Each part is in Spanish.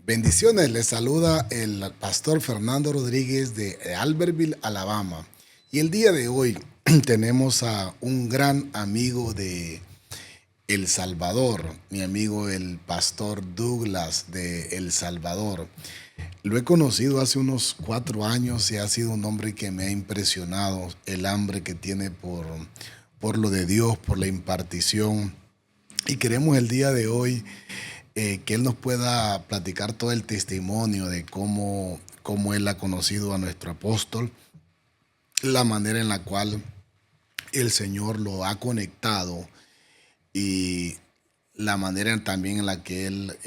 Bendiciones, les saluda el pastor Fernando Rodríguez de Albertville, Alabama. Y el día de hoy tenemos a un gran amigo de El Salvador, mi amigo el pastor Douglas de El Salvador. Lo he conocido hace unos 4 años y ha sido un hombre que me ha impresionado el hambre que tiene por lo de Dios, por la impartición. Y queremos el día de hoy que él nos pueda platicar todo el testimonio de cómo él ha conocido a nuestro apóstol, la manera en la cual el Señor lo ha conectado y la manera también en la que él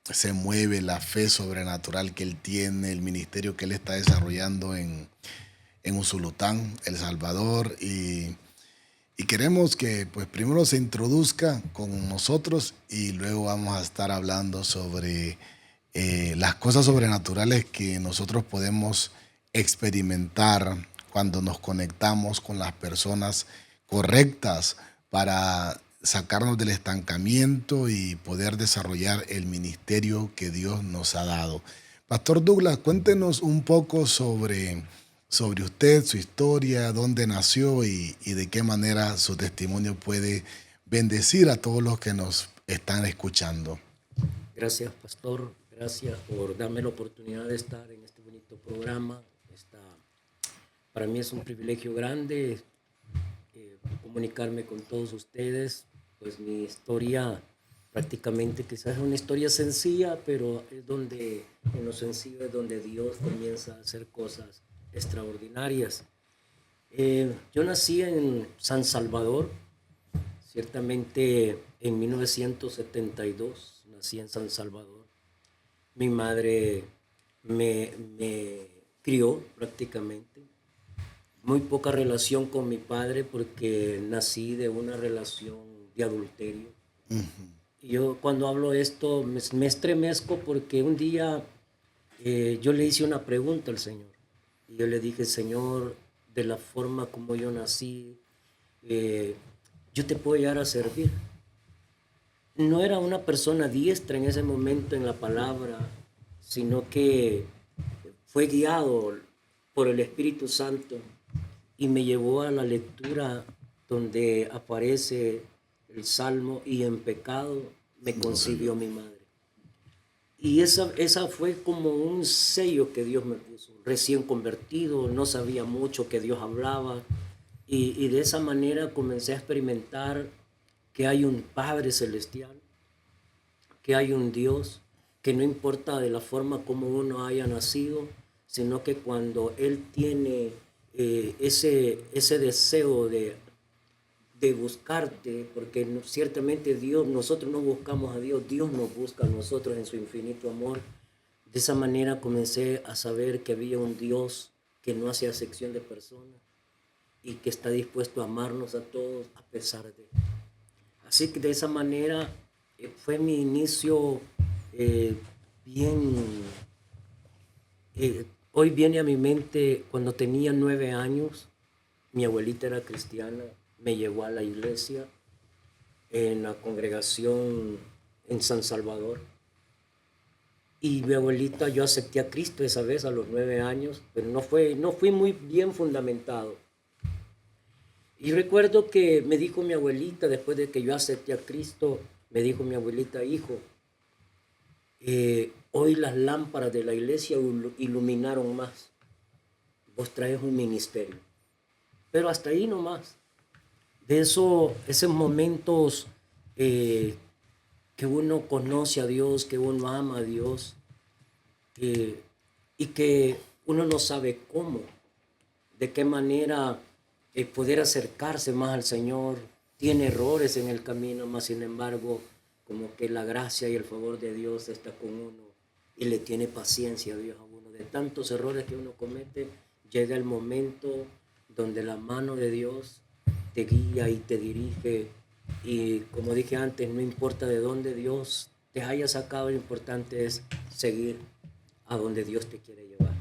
se mueve, la fe sobrenatural que él tiene, el ministerio que él está desarrollando en Usulután, El Salvador. Y queremos que pues primero se introduzca con nosotros y luego vamos a estar hablando sobre las cosas sobrenaturales que nosotros podemos experimentar cuando nos conectamos con las personas correctas para sacarnos del estancamiento y poder desarrollar el ministerio que Dios nos ha dado. Pastor Douglas, cuéntenos un poco sobre usted, su historia, dónde nació y de qué manera su testimonio puede bendecir a todos los que nos están escuchando. Gracias, pastor. Gracias por darme la oportunidad de estar en este bonito programa. Para mí es un privilegio grande comunicarme con todos ustedes. Pues mi historia prácticamente quizás es una historia sencilla, pero en lo sencillo es donde Dios comienza a hacer cosas extraordinarias. Yo nací en San Salvador, ciertamente en 1972, nací en San Salvador. Mi madre me crió prácticamente. Muy poca relación con mi padre porque nací de una relación de adulterio. Y yo cuando hablo esto me estremezco porque un día yo le hice una pregunta al Señor. Y yo le dije, Señor, de la forma como yo nací, eh, yo te puedo llegar a servir. No era una persona diestra en ese momento en la palabra, sino que fue guiado por el Espíritu Santo y me llevó a la lectura donde aparece el Salmo, y en pecado me concibió mi madre. Y esa fue como un sello que Dios me puso. Recién convertido, no sabía mucho que Dios hablaba. Y de esa manera comencé a experimentar que hay un Padre Celestial, que hay un Dios, que no importa de la forma como uno haya nacido, sino que cuando Él tiene ese deseo de buscarte, porque ciertamente Dios, nosotros no buscamos a Dios, Dios nos busca a nosotros en su infinito amor. De esa manera comencé a saber que había un Dios que no hace acepción de personas y que está dispuesto a amarnos a todos a pesar de. Así que de esa manera fue mi inicio eh, bien. Hoy viene a mi mente cuando tenía 9 años, mi abuelita era cristiana, me llevó a la iglesia en la congregación en San Salvador. Y mi abuelita, yo acepté a Cristo esa vez a los 9 años, pero no fui muy bien fundamentado. Y recuerdo que me dijo mi abuelita, después de que yo acepté a Cristo, me dijo mi abuelita, hijo, hoy las lámparas de la iglesia iluminaron más. Vos traes un ministerio. Pero hasta ahí nomás. De esos momentos eh, que uno conoce a Dios, que uno ama a Dios, y que uno no sabe cómo, de qué manera poder acercarse más al Señor. Tiene errores en el camino, mas sin embargo, como que la gracia y el favor de Dios está con uno y le tiene paciencia a Dios a uno. De tantos errores que uno comete, llega el momento donde la mano de Dios te guía y te dirige. Y como dije antes, no importa de dónde Dios te haya sacado, lo importante es seguir a donde Dios te quiere llevar.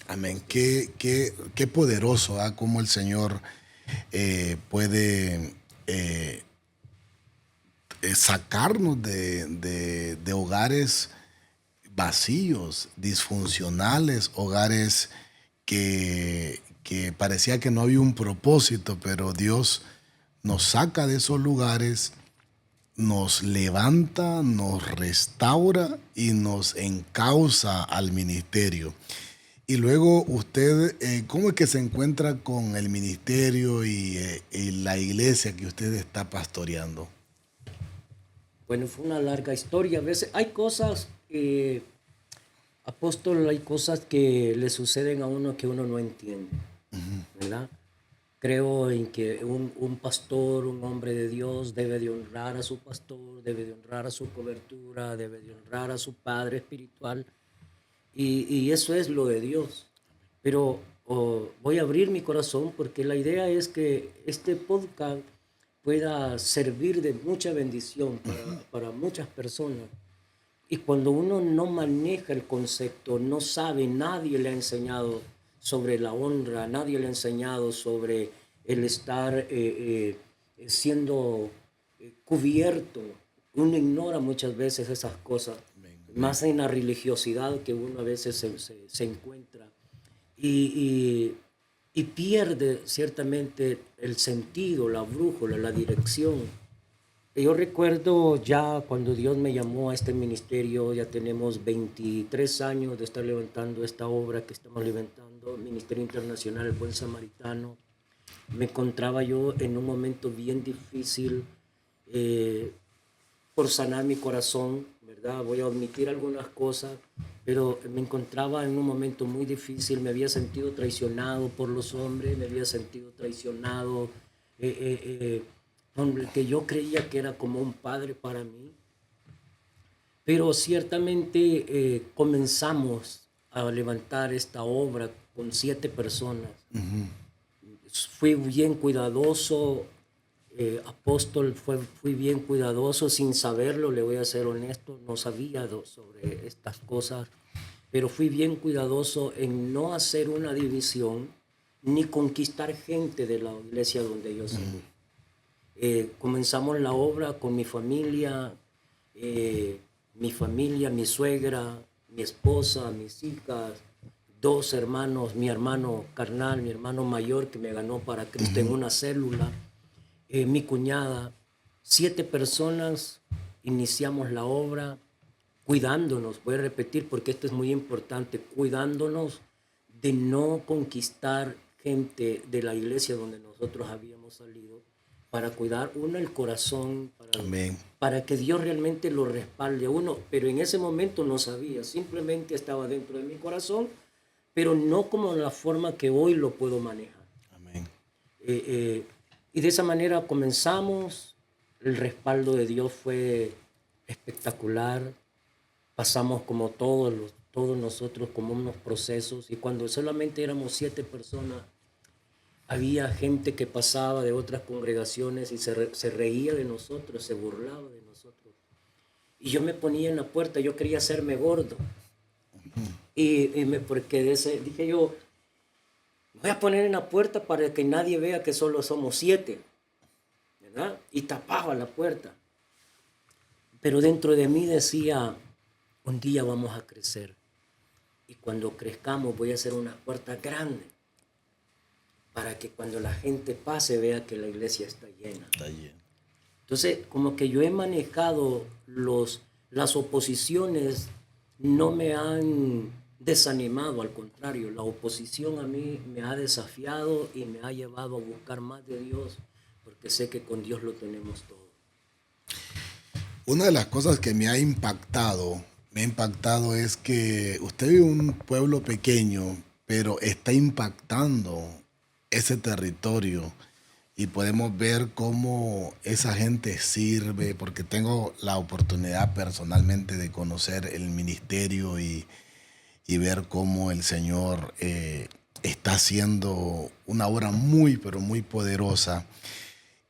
Amén. Qué poderoso, ¿ah? Cómo el Señor puede sacarnos de hogares vacíos, disfuncionales, hogares que parecía que no había un propósito, pero Dios nos saca de esos lugares, nos levanta, nos restaura y nos encausa al ministerio. Y luego usted, ¿cómo es que se encuentra con el ministerio y la iglesia que usted está pastoreando? Bueno, fue una larga historia. A veces hay cosas, apóstol, hay cosas que le suceden a uno que uno no entiende, ¿verdad? Creo en que un pastor, un hombre de Dios, debe de honrar a su pastor, debe de honrar a su cobertura, debe de honrar a su padre espiritual, y eso es lo de Dios. Pero voy a abrir mi corazón porque la idea es que este podcast pueda servir de mucha bendición para muchas personas. Y cuando uno no maneja el concepto, no sabe, nadie le ha enseñado sobre la honra, nadie le ha enseñado sobre el estar siendo cubierto. Uno ignora muchas veces esas cosas, más en la religiosidad que uno a veces se encuentra y, y pierde ciertamente el sentido, la brújula, la dirección. Yo recuerdo ya cuando Dios me llamó a este ministerio, ya tenemos 23 años de estar levantando esta obra que estamos levantando, Ministerio Internacional El Buen Samaritano. Me encontraba yo en un momento bien difícil por sanar mi corazón, ¿verdad? Voy a omitir algunas cosas, pero me encontraba en un momento muy difícil, me había sentido traicionado por los hombres, me había sentido traicionado, con el que yo creía que era como un padre para mí, pero ciertamente comenzamos a levantar esta obra con 7 personas. Fui bien cuidadoso, apóstol, fui bien cuidadoso sin saberlo, le voy a ser honesto, no sabía sobre estas cosas, pero fui bien cuidadoso en no hacer una división ni conquistar gente de la iglesia donde yo salí. Comenzamos la obra con mi suegra, mi esposa, mis hijas, 2 hermanos, mi hermano carnal, mi hermano mayor que me ganó para Cristo en una célula, mi cuñada, 7 personas iniciamos la obra cuidándonos, voy a repetir porque esto es muy importante, cuidándonos de no conquistar gente de la iglesia donde nosotros habíamos salido, para cuidar uno el corazón, para que Dios realmente lo respalde a uno, pero en ese momento no sabía, simplemente estaba dentro de mi corazón, pero no como la forma que hoy lo puedo manejar. Amén. Y de esa manera comenzamos, el respaldo de Dios fue espectacular, pasamos como todos nosotros como unos procesos, y cuando solamente éramos 7 personas, había gente que pasaba de otras congregaciones y se reía de nosotros, se burlaba de nosotros. Y yo me ponía en la puerta, yo quería hacerme gordo. Porque dije yo, voy a poner en la puerta para que nadie vea que solo somos 7, ¿verdad? Y tapaba la puerta. Pero dentro de mí decía, un día vamos a crecer. Y cuando crezcamos voy a hacer una puerta grande, para que cuando la gente pase vea que la iglesia está llena. Está lleno. Entonces, como que yo he manejado las oposiciones, no me han desanimado, al contrario, la oposición a mí me ha desafiado y me ha llevado a buscar más de Dios, porque sé que con Dios lo tenemos todo. Una de las cosas que me ha impactado es que usted vive en un pueblo pequeño, pero está impactando ese territorio y podemos ver cómo esa gente sirve, porque tengo la oportunidad personalmente de conocer el ministerio y ver cómo el Señor está haciendo una obra muy, pero muy poderosa.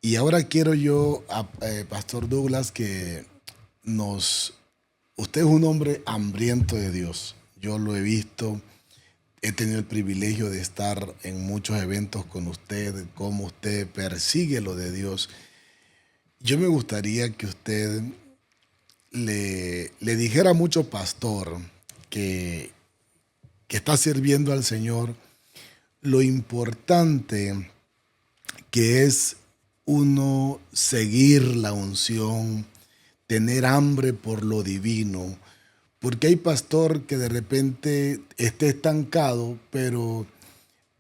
Y ahora quiero yo, Pastor Douglas, que usted es un hombre hambriento de Dios. Yo lo he visto. He tenido el privilegio de estar en muchos eventos con usted, cómo usted persigue lo de Dios. Yo me gustaría que usted le dijera mucho pastor que, que está sirviendo al Señor, lo importante que es uno seguir la unción, tener hambre por lo divino, porque hay pastor que de repente esté estancado, pero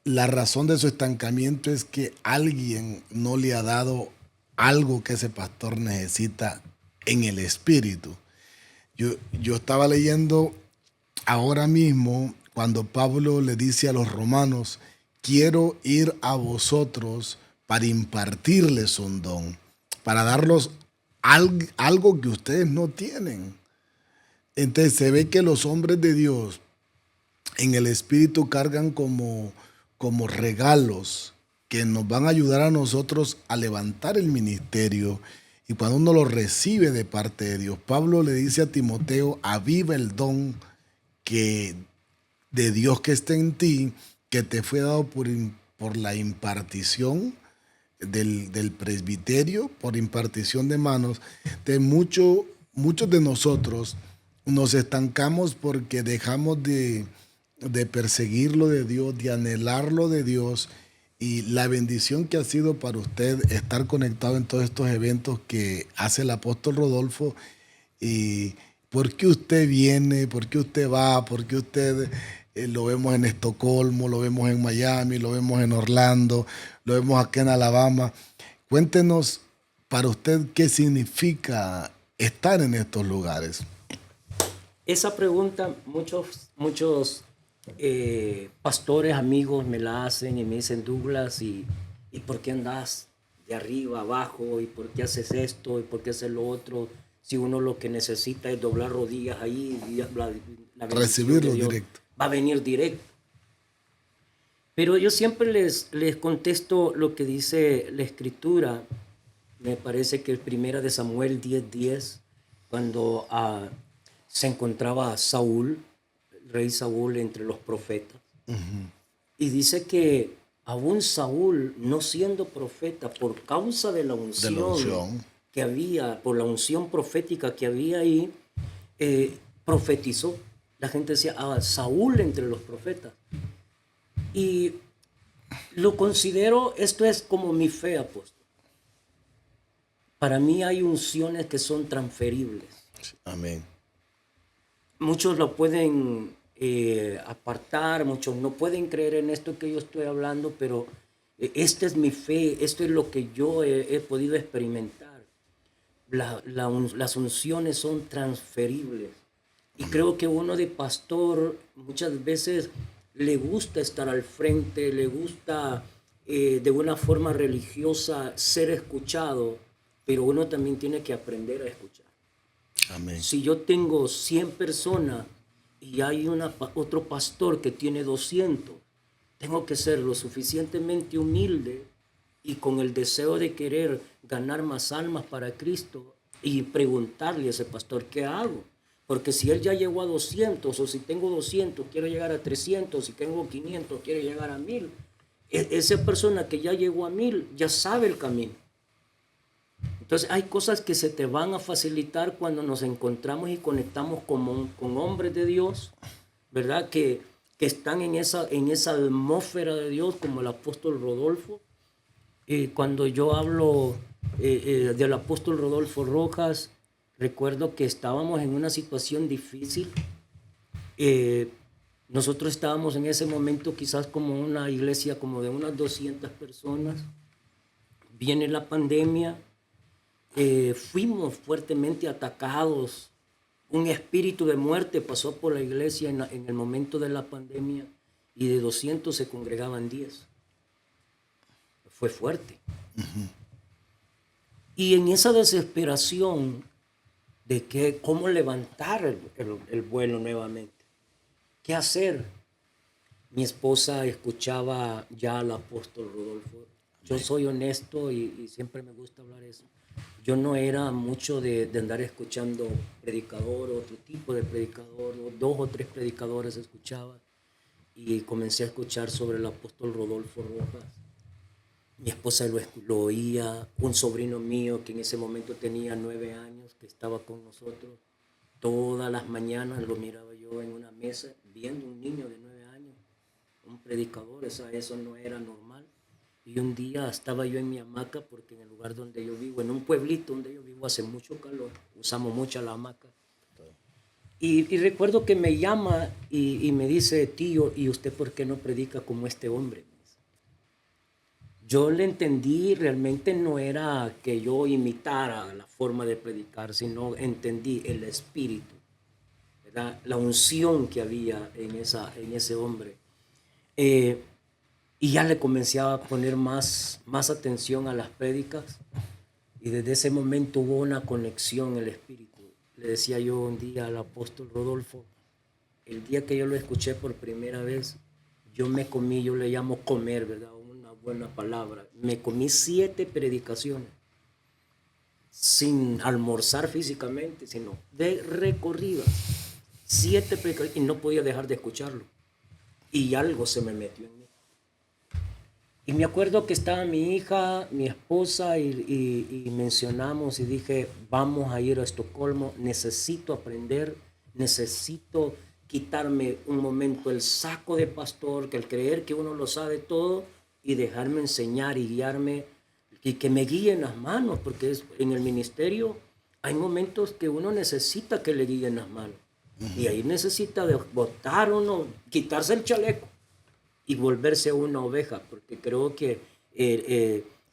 la razón de su estancamiento es que alguien no le ha dado algo que ese pastor necesita en el espíritu. Yo estaba leyendo ahora mismo cuando Pablo le dice a los romanos, quiero ir a vosotros para impartirles un don, para darlos algo que ustedes no tienen. Entonces se ve que los hombres de Dios en el espíritu cargan como regalos que nos van a ayudar a nosotros a levantar el ministerio. Y cuando uno lo recibe de parte de Dios, Pablo le dice a Timoteo, aviva el don que de Dios que está en ti, que te fue dado por la impartición del presbiterio, por impartición de manos. De muchos de nosotros nos estancamos porque dejamos de perseguir lo de Dios, de anhelar lo de Dios, y la bendición que ha sido para usted estar conectado en todos estos eventos que hace el apóstol Rodolfo. Y por qué usted viene, por qué usted va, por qué usted lo vemos en Estocolmo, lo vemos en Miami, lo vemos en Orlando, lo vemos aquí en Alabama. Cuéntenos para usted qué significa estar en estos lugares. Esa pregunta muchos pastores, amigos me la hacen y me dicen, Douglas, ¿y por qué andas de arriba abajo? ¿Y por qué haces esto? ¿Y por qué haces lo otro? Si uno lo que necesita es doblar rodillas ahí y la Recibirlo de Dios directo. va a venir directo. Pero yo siempre les contesto lo que dice la Escritura. Me parece que es primera de Samuel 10:10, cuando se encontraba Saúl, el rey Saúl, entre los profetas. Y dice que aún Saúl, no siendo profeta, por causa de la unción que había, por la unción profética que había ahí, profetizó. La gente decía, Saúl entre los profetas. Y lo considero, esto es como mi fe, apóstol. Para mí hay unciones que son transferibles. Amén. Muchos lo pueden apartar, muchos no pueden creer en esto que yo estoy hablando, pero esta es mi fe, esto es lo que yo he podido experimentar. Las unciones son transferibles. Y creo que uno de pastor muchas veces le gusta estar al frente, le gusta de una forma religiosa ser escuchado, pero uno también tiene que aprender a escuchar. Amén. Si yo tengo 100 personas y hay otro pastor que tiene 200, tengo que ser lo suficientemente humilde y con el deseo de querer ganar más almas para Cristo y preguntarle a ese pastor, ¿qué hago? Porque si él ya llegó a 200, o si tengo 200, quiero llegar a 300, si tengo 500, quiero llegar a 1000. Esa persona que ya llegó a 1000 ya sabe el camino. Entonces hay cosas que se te van a facilitar cuando nos encontramos y conectamos con hombres de Dios, ¿verdad? Que están en esa atmósfera de Dios, como el apóstol Rodolfo. Cuando yo hablo del apóstol Rodolfo Rojas, recuerdo que estábamos en una situación difícil. Nosotros estábamos en ese momento quizás como una iglesia como de unas 200 personas. Viene la pandemia. Fuimos fuertemente atacados. Un espíritu de muerte pasó por la iglesia en el momento de la pandemia y de 200 se congregaban 10. Fue fuerte. Y en esa desesperación de cómo levantar el vuelo nuevamente, qué hacer, mi esposa escuchaba ya al apóstol Rodolfo. Yo soy honesto y siempre me gusta hablar eso. Yo no era mucho de andar escuchando predicador, otro tipo de predicador, 2 o 3 predicadores escuchaba, y comencé a escuchar sobre el apóstol Rodolfo Rojas. Mi esposa lo oía, un sobrino mío que en ese momento tenía 9 años, que estaba con nosotros, Todas las mañanas lo miraba yo en una mesa viendo un niño de 9 años, un predicador, eso no era normal. Y un día estaba yo en mi hamaca, porque en el lugar donde yo vivo, en un pueblito donde yo vivo, hace mucho calor, usamos mucho la hamaca. Y recuerdo que me llama y me dice: tío, ¿y usted por qué no predica como este hombre? Yo le entendí, realmente no era que yo imitara la forma de predicar, sino entendí el espíritu, ¿verdad? La unción que había en ese hombre. Eh, y ya le comencé a poner más atención a las prédicas, y desde ese momento hubo una conexión en el espíritu. Le decía yo un día al apóstol Rodolfo, el día que yo lo escuché por primera vez, yo me comí, yo le llamo comer, ¿verdad? Una buena palabra. Me comí 7 predicaciones, sin almorzar físicamente, sino de recorridas. 7 predicaciones, y no podía dejar de escucharlo. Y algo se me metió en mí. Y me acuerdo que estaba mi hija, mi esposa, y mencionamos y dije: vamos a ir a Estocolmo, necesito aprender, necesito quitarme un momento el saco de pastor, que el creer que uno lo sabe todo, y dejarme enseñar y guiarme, y que me guíen las manos, porque en el ministerio hay momentos que uno necesita que le guíen las manos. Y ahí necesita de botar uno, quitarse el chaleco y volverse una oveja, porque creo que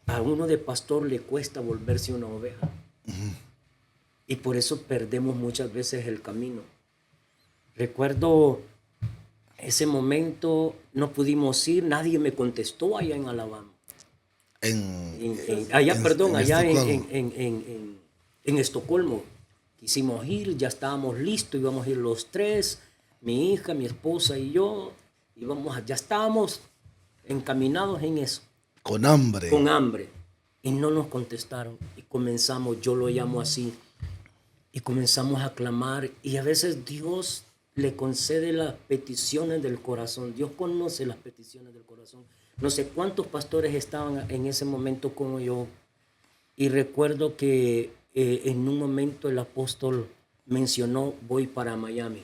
a uno de pastor le cuesta volverse una oveja. Y por eso perdemos muchas veces el camino. Recuerdo ese momento, no pudimos ir, nadie me contestó allá en Alabama. Allá Estocolmo. En Estocolmo. Quisimos ir, ya estábamos listos, íbamos a ir los 3, mi hija, mi esposa y yo. Ya estábamos encaminados en eso. Con hambre. Con hambre. Y no nos contestaron. Y comenzamos, yo lo llamo así, y comenzamos a clamar. Y a veces Dios le concede las peticiones del corazón. Dios conoce las peticiones del corazón. No sé cuántos pastores estaban en ese momento como yo. Y recuerdo que en un momento el apóstol mencionó: voy para Miami.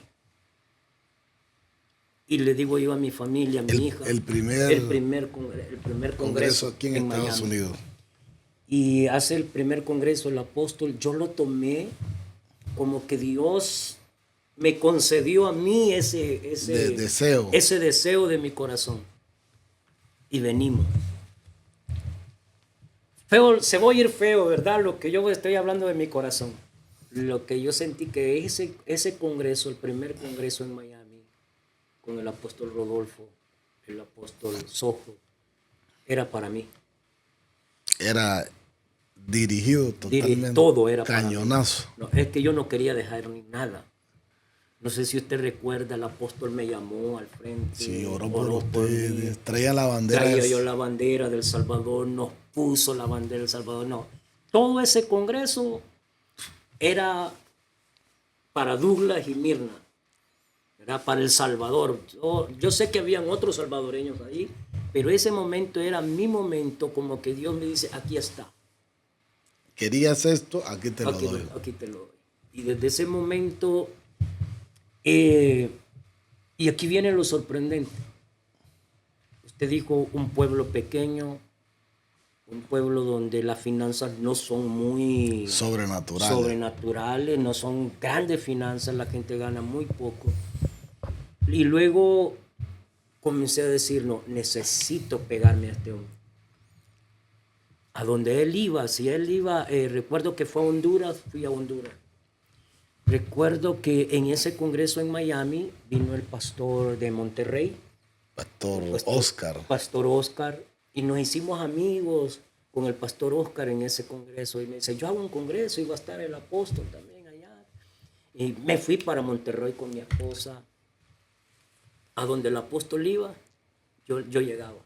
Y le digo yo a mi familia, a mi hija, el primer congreso aquí en Estados Miami. Unidos. Y hace el primer congreso el apóstol, yo lo tomé como que Dios me concedió a mí ese deseo de mi corazón. Y venimos. Feo, se va a oír feo, ¿verdad? Lo que yo estoy hablando de mi corazón. Lo que yo sentí que ese congreso, el primer congreso en Miami, con el apóstol Rodolfo, el apóstol Sojo, era para mí. Era dirigido totalmente. Todo era cañonazo. Para mí. No, es que yo no quería dejar ni nada. No sé si usted recuerda, el apóstol me llamó al frente. Sí, oró por ustedes. Traía la bandera. Traía yo la bandera del Salvador, nos puso la bandera del Salvador. No, todo ese congreso era para Douglas y Mirna, era para El Salvador. Yo sé que habían otros salvadoreños ahí, pero ese momento era mi momento, como que Dios me dice: aquí está. ¿Querías esto? Aquí te lo doy. Aquí te lo doy. Y desde ese momento, y aquí viene lo sorprendente. Usted dijo un pueblo pequeño, un pueblo donde las finanzas no son muy sobrenaturales, no son grandes finanzas, la gente gana muy poco. Y luego comencé a decir: no, necesito pegarme a este hombre. A donde él iba, si él iba, recuerdo que fue a Honduras, fui a Honduras. Recuerdo que en ese congreso en Miami vino el pastor de Monterrey, Pastor Oscar, y nos hicimos amigos con el pastor Oscar en ese congreso. Y me dice: yo hago un congreso y va a estar el apóstol también allá. Y me fui para Monterrey con mi esposa. A donde el apóstol iba, yo llegaba.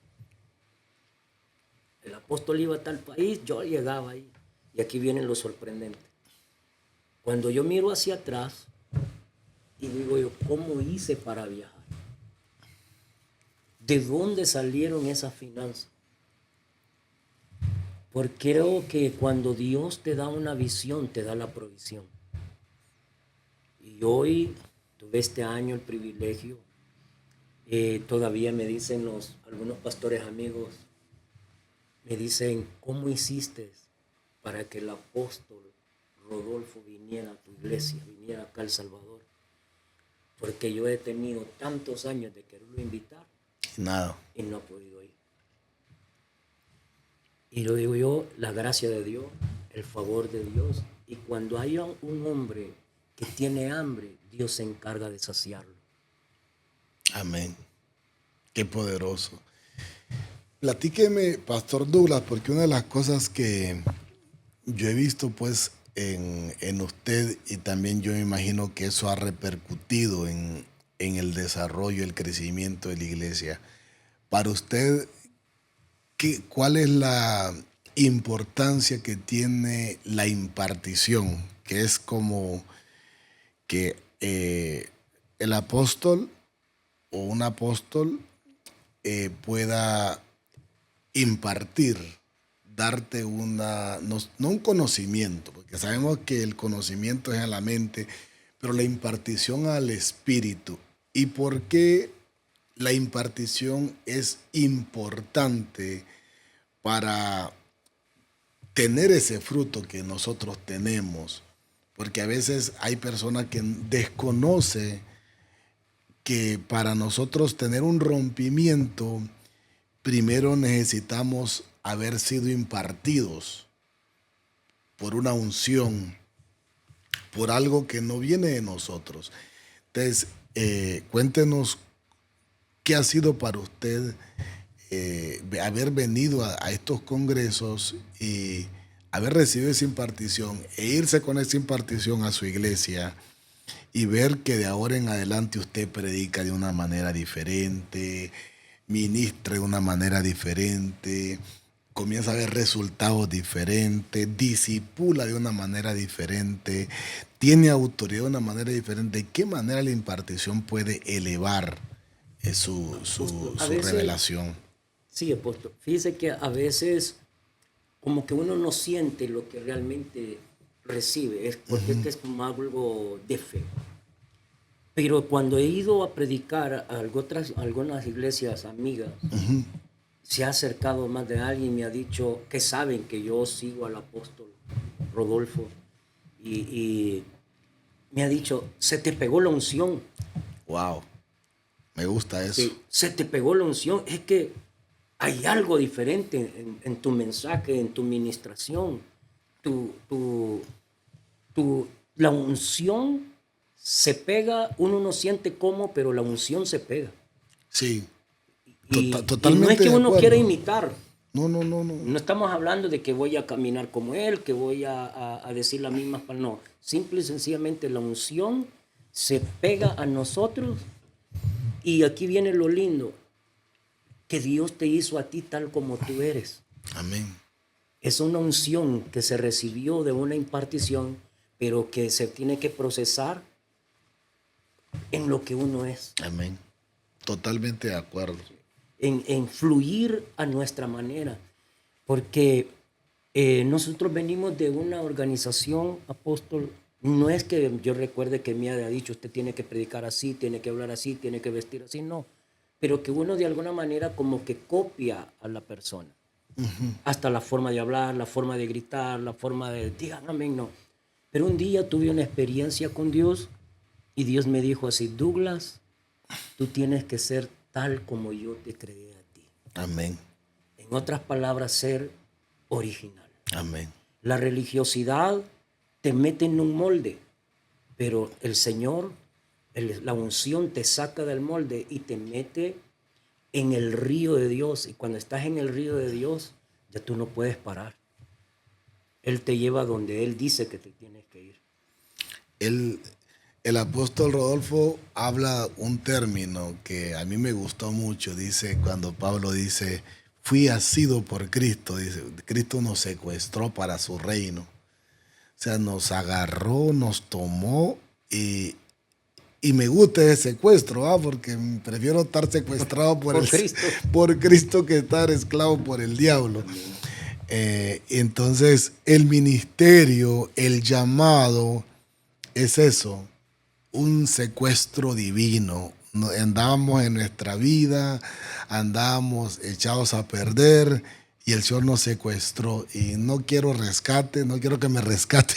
El apóstol iba a tal país, yo llegaba ahí. Y aquí viene lo sorprendente. Cuando yo miro hacia atrás y digo yo: ¿cómo hice para viajar? ¿De dónde salieron esas finanzas? Porque creo que cuando Dios te da una visión, te da la provisión. Y Y hoy tuve este año el privilegio, todavía me dicen algunos pastores amigos, me dicen, ¿cómo hiciste para que el apóstol Rodolfo viniera a tu iglesia, viniera acá a El Salvador? Porque yo he tenido tantos años de quererlo invitar Nada. y no he podido ir. Y lo digo yo, la gracia de Dios, el favor de Dios. Y cuando hay un hombre que tiene hambre, Dios se encarga de saciarlo. Amén. Qué poderoso. Platíqueme, Pastor Douglas, porque una de las cosas que yo he visto pues en usted, y también yo me imagino que eso ha repercutido en el desarrollo, el crecimiento de la iglesia. Para usted, ¿cuál es la importancia que tiene la impartición? Que es como que el apóstol o un apóstol pueda impartir, darte no un conocimiento, porque sabemos que el conocimiento es en la mente, pero la impartición al espíritu. ¿Y por qué la impartición es importante para tener ese fruto que nosotros tenemos? Porque a veces hay personas que desconocen que para nosotros tener un rompimiento, primero necesitamos haber sido impartidos por una unción, por algo que no viene de nosotros. Entonces, cuéntenos qué ha sido para usted haber venido a estos congresos y haber recibido esa impartición e irse con esa impartición a su iglesia y ver que de ahora en adelante usted predica de una manera diferente, ministra de una manera diferente, comienza a ver resultados diferentes, disipula de una manera diferente, tiene autoridad de una manera diferente. ¿De qué manera la impartición puede elevar su revelación? Sí, apóstol. Fíjese que a veces como que uno no siente lo que realmente recibe, es porque es como algo de fe. Pero cuando he ido a predicar a algunas iglesias amigas, se ha acercado más de alguien y me ha dicho que saben que yo sigo al apóstol Rodolfo y me ha dicho, se te pegó la unción. Wow, me gusta eso. Sí, se te pegó la unción, es que hay algo diferente en tu mensaje, en tu ministración. La unción se pega, uno no siente cómo, pero la unción se pega. Sí, Totalmente. Y no es que uno quiera imitar. No. No estamos hablando de que voy a caminar como él, que voy a decir las mismas palabras. No, simple y sencillamente la unción se pega a nosotros. Y aquí viene lo lindo, que Dios te hizo a ti tal como tú eres. Amén. Es una unción que se recibió de una impartición, pero que se tiene que procesar en lo que uno es. Amén. Totalmente de acuerdo. En fluir a nuestra manera. Porque nosotros venimos de una organización, apóstol. No es que yo recuerde que me haya dicho, usted tiene que predicar así, tiene que hablar así, tiene que vestir así, no. Pero que uno de alguna manera como que copia a la persona. Hasta la forma de hablar, la forma de gritar, la forma de, digan amén, no. Pero un día tuve una experiencia con Dios y Dios me dijo así, Douglas, tú tienes que ser tal como yo te creé a ti. Amén. En otras palabras, ser original. Amén. La religiosidad te mete en un molde, pero el Señor, la unción te saca del molde y te mete en el río de Dios. Y cuando estás en el río de Dios, ya tú no puedes parar. Él te lleva donde Él dice que te tienes que ir. El apóstol Rodolfo habla un término que a mí me gustó mucho. Dice, cuando Pablo dice, fui asido por Cristo. Dice, Cristo nos secuestró para su reino. O sea, nos agarró, nos tomó y me gusta ese secuestro, porque prefiero estar secuestrado por Cristo que estar esclavo por el diablo. Entonces, el ministerio, el llamado, es eso, un secuestro divino. Andábamos en nuestra vida, andábamos echados a perder y el Señor nos secuestró. Y no quiero rescate, no quiero que me rescate.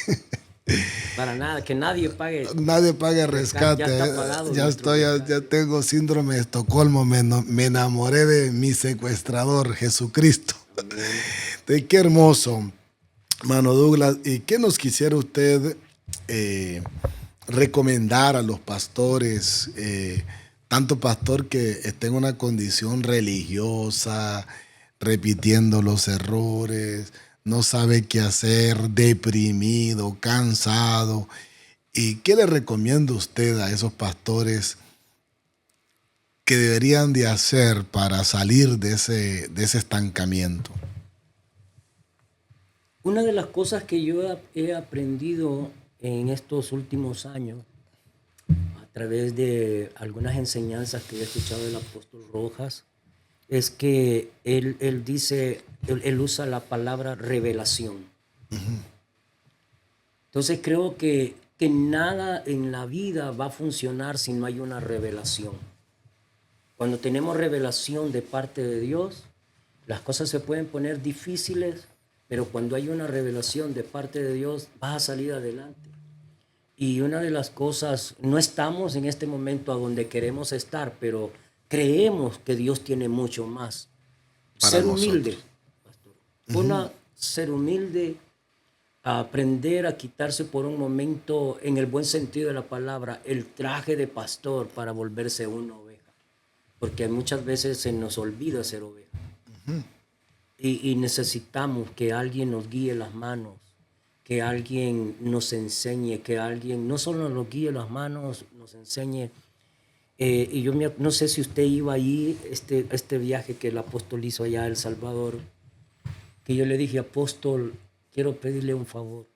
Para nada, que nadie pague. Nadie paga rescate. Ya está pagado. Ya estoy, ya tengo síndrome de Estocolmo. Me enamoré de mi secuestrador, Jesucristo. Qué hermoso, mano Douglas. ¿Y qué nos quisiera usted recomendar a los pastores? Tanto pastor que esté en una condición religiosa, repitiendo los errores, no sabe qué hacer, deprimido, cansado. ¿Y qué le recomienda usted a esos pastores que deberían de hacer para salir de ese estancamiento? Una de las cosas que yo he aprendido en estos últimos años, a través de algunas enseñanzas que he escuchado del apóstol Rojas, es que él dice, él usa la palabra revelación. Entonces creo que nada en la vida va a funcionar si no hay una revelación. Cuando tenemos revelación de parte de Dios, las cosas se pueden poner difíciles, pero cuando hay una revelación de parte de Dios, vas a salir adelante. Y una de las cosas, no estamos en este momento a donde queremos estar, pero creemos que Dios tiene mucho más. Para ser nosotros. humilde, pastor. Ser humilde, a aprender a quitarse por un momento, en el buen sentido de la palabra, el traje de pastor para volverse una oveja. Porque muchas veces se nos olvida ser oveja. Y necesitamos que alguien nos guíe las manos, que alguien nos enseñe, que alguien no solo nos guíe las manos, nos enseñe. Y yo no sé si usted iba ahí, este viaje que el apóstol hizo allá a El Salvador, que yo le dije, apóstol, quiero pedirle un favor.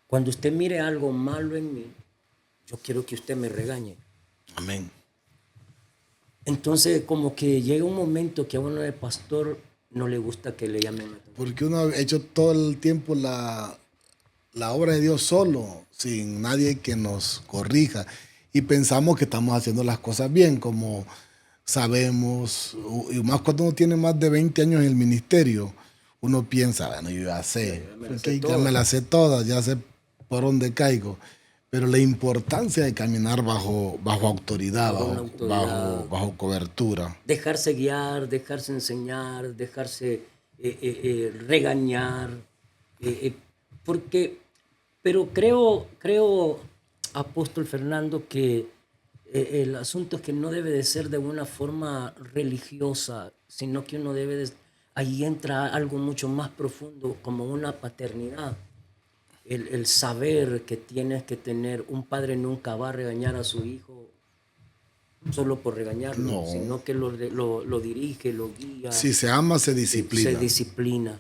Cuando usted mire algo malo en mí, yo quiero que usted me regañe. Amén. Entonces, como que llega un momento que a uno de pastor no le gusta que le llamen la atención. Porque uno ha hecho todo el tiempo la obra de Dios solo, sin nadie que nos corrija. Y pensamos que estamos haciendo las cosas bien, como sabemos, y más cuando uno tiene más de 20 años en el ministerio, uno piensa, bueno, yo ya sé, ya me las sé todas, ya sé por dónde caigo. Pero la importancia de caminar bajo autoridad, bajo cobertura. Dejarse guiar, dejarse enseñar, dejarse regañar. Pero creo, apóstol Fernando, que el asunto es que no debe de ser de una forma religiosa, sino que uno debe de... Ahí entra algo mucho más profundo, como una paternidad. El saber que tienes que tener, un padre nunca va a regañar a su hijo solo por regañarlo, sino que lo dirige, lo guía. Si se ama, se disciplina. Se disciplina.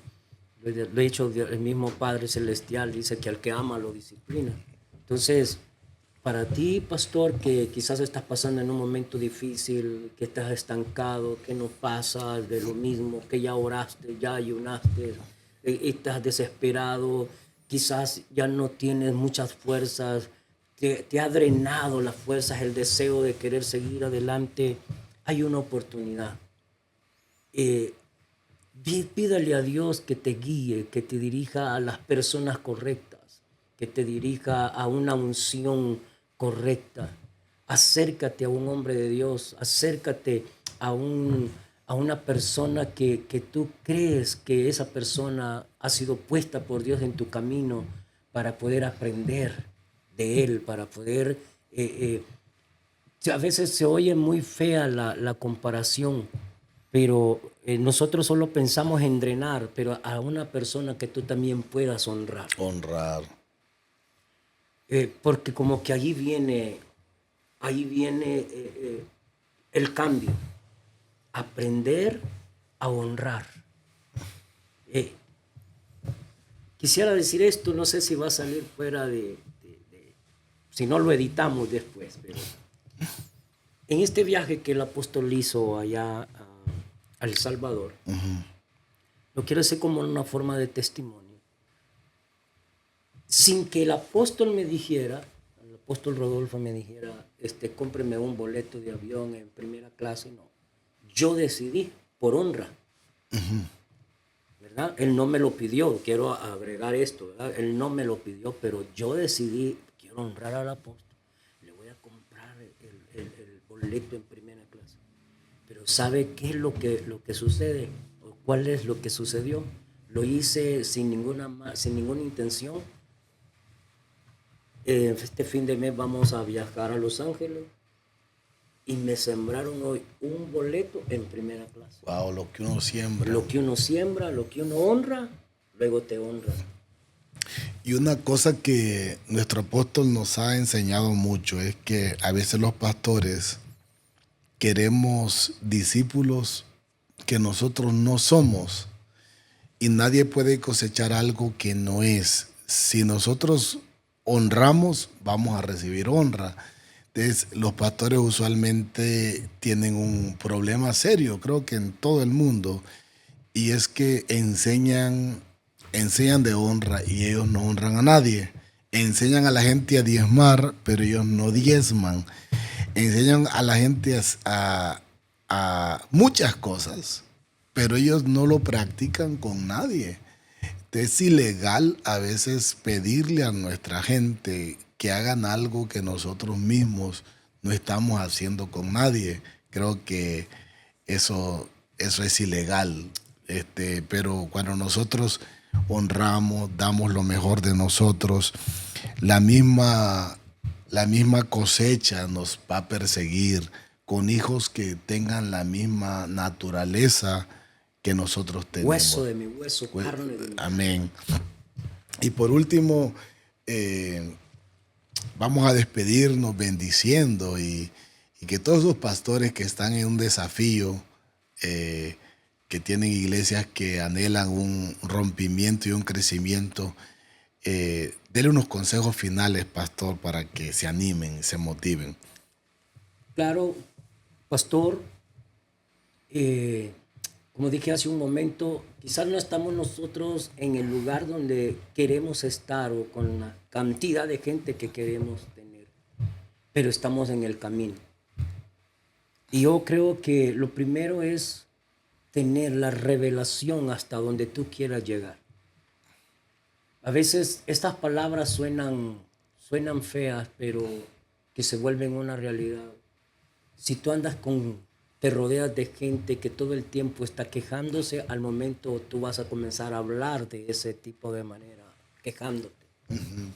De hecho, el mismo Padre Celestial dice que al que ama lo disciplina. Entonces, para ti, pastor, que quizás estás pasando en un momento difícil, que estás estancado, que no pasa de lo mismo, que ya oraste, ya ayunaste, estás desesperado, quizás ya no tienes muchas fuerzas, te ha drenado las fuerzas, el deseo de querer seguir adelante, hay una oportunidad. Pídale a Dios que te guíe, que te dirija a las personas correctas, que te dirija a una unción correcta. Acércate a un hombre de Dios, acércate a una persona que tú crees que esa persona ha sido puesta por Dios en tu camino para poder aprender de él, para poder... a veces se oye muy fea la comparación, pero nosotros solo pensamos en drenar, pero a una persona que tú también puedas honrar. Honrar. Porque como que ahí viene el cambio. Aprender a honrar. Quisiera decir esto, no sé si va a salir fuera si no lo editamos después, pero en este viaje que el apóstol hizo allá a El Salvador, lo quiero hacer como una forma de testimonio. Sin que el apóstol me dijera, el apóstol Rodolfo me dijera, cómpreme un boleto de avión en primera clase, no. Yo decidí por honra, ¿verdad? Él no me lo pidió, quiero agregar esto, ¿verdad? Él no me lo pidió, pero yo decidí, quiero honrar al apóstol, le voy a comprar el boleto en primera clase. Pero ¿sabe qué es lo que sucede? ¿O cuál es lo que sucedió? Lo hice sin ninguna intención. Este fin de mes vamos a viajar a Los Ángeles y me sembraron hoy un boleto en primera clase. Wow, lo que uno siembra. Lo que uno siembra, lo que uno honra, luego te honra. Y una cosa que nuestro apóstol nos ha enseñado mucho es que a veces los pastores queremos discípulos que nosotros no somos y nadie puede cosechar algo que no es. Si nosotros honramos, vamos a recibir honra. Entonces, los pastores usualmente tienen un problema serio, creo que en todo el mundo, y es que enseñan de honra y ellos no honran a nadie. Enseñan a la gente a diezmar, pero ellos no diezman. Enseñan a la gente a muchas cosas, pero ellos no lo practican con nadie. Es ilegal a veces pedirle a nuestra gente que hagan algo que nosotros mismos no estamos haciendo con nadie. Creo que eso es ilegal. Pero cuando nosotros honramos, damos lo mejor de nosotros, la misma, la misma cosecha nos va a perseguir con hijos que tengan la misma naturaleza que nosotros tenemos. Hueso de mi hueso, carne de mi carne. Amén. Y por último, vamos a despedirnos bendiciendo y que todos los pastores que están en un desafío, que tienen iglesias que anhelan un rompimiento y un crecimiento, denle unos consejos finales, pastor, para que se animen, se motiven. Claro, pastor, como dije hace un momento, quizás no estamos nosotros en el lugar donde queremos estar o con la cantidad de gente que queremos tener, pero estamos en el camino. Y yo creo que lo primero es tener la revelación hasta donde tú quieras llegar. A veces estas palabras suenan feas, pero que se vuelven una realidad. Si tú te rodeas de gente que todo el tiempo está quejándose, al momento tú vas a comenzar a hablar de ese tipo de manera, quejándote.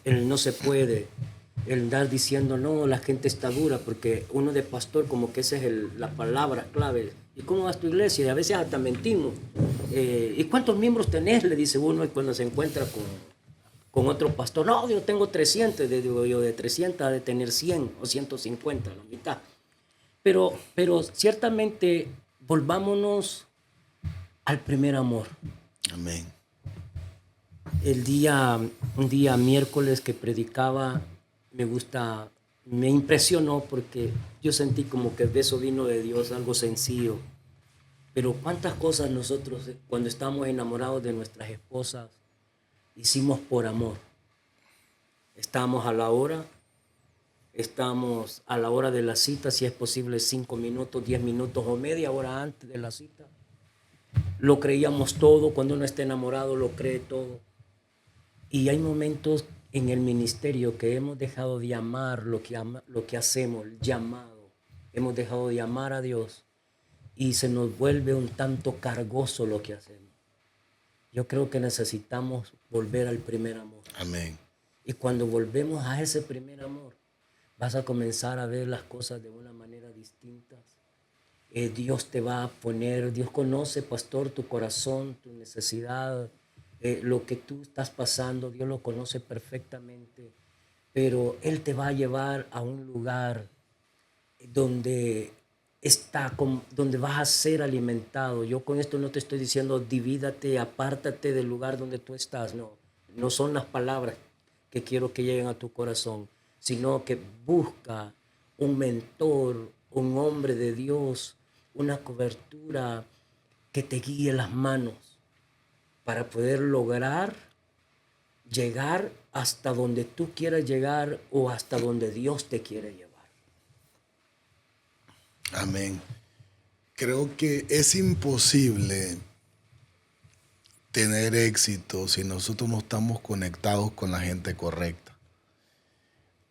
El no se puede, el dar diciendo no, la gente está dura, porque uno de pastor como que esa es la palabra clave. ¿Y cómo va tu iglesia? Y a veces hasta mentimos. ¿Y cuántos miembros tenés? Le dice uno cuando se encuentra con otro pastor. No, yo tengo 300, le digo yo, de 300 de tener 100 o 150, la mitad. Pero ciertamente volvámonos al primer amor. Amén. Un día miércoles que predicaba, me impresionó porque yo sentí como que eso vino de Dios, algo sencillo. Pero cuántas cosas nosotros, cuando estamos enamorados de nuestras esposas, hicimos por amor. Estamos a la hora de la cita, si es posible 5 minutos, 10 minutos o media hora antes de la cita. Lo creíamos todo, cuando uno está enamorado lo cree todo. Y hay momentos en el ministerio que hemos dejado de amar lo que hacemos, el llamado. Hemos dejado de amar a Dios y se nos vuelve un tanto cargoso lo que hacemos. Yo creo que necesitamos volver al primer amor. Amén. Y cuando volvemos a ese primer amor, vas a comenzar a ver las cosas de una manera distinta. Dios te va a poner, Dios conoce, pastor, tu corazón, tu necesidad, lo que tú estás pasando, Dios lo conoce perfectamente, pero Él te va a llevar a un lugar donde donde vas a ser alimentado. Yo con esto no te estoy diciendo divídate, apártate del lugar donde tú estás, no son las palabras que quiero que lleguen a tu corazón, sino que busca un mentor, un hombre de Dios, una cobertura que te guíe las manos para poder lograr llegar hasta donde tú quieras llegar o hasta donde Dios te quiere llevar. Amén. Creo que es imposible tener éxito si nosotros no estamos conectados con la gente correcta.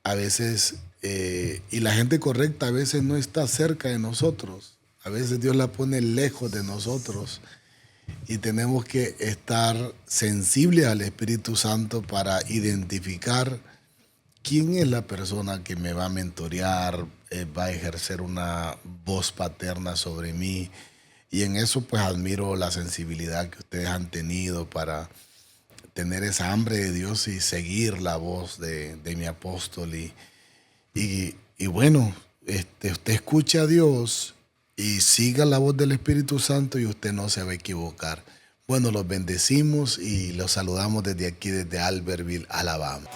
A veces, y la gente correcta a veces no está cerca de nosotros. A veces Dios la pone lejos de nosotros y tenemos que estar sensibles al Espíritu Santo para identificar quién es la persona que me va a mentorear, va a ejercer una voz paterna sobre mí. Y en eso pues admiro la sensibilidad que ustedes han tenido para tener esa hambre de Dios y seguir la voz de mi apóstol. Y bueno, usted escucha a Dios y siga la voz del Espíritu Santo y usted no se va a equivocar. Bueno, los bendecimos y los saludamos desde aquí, desde Albertville, Alabama.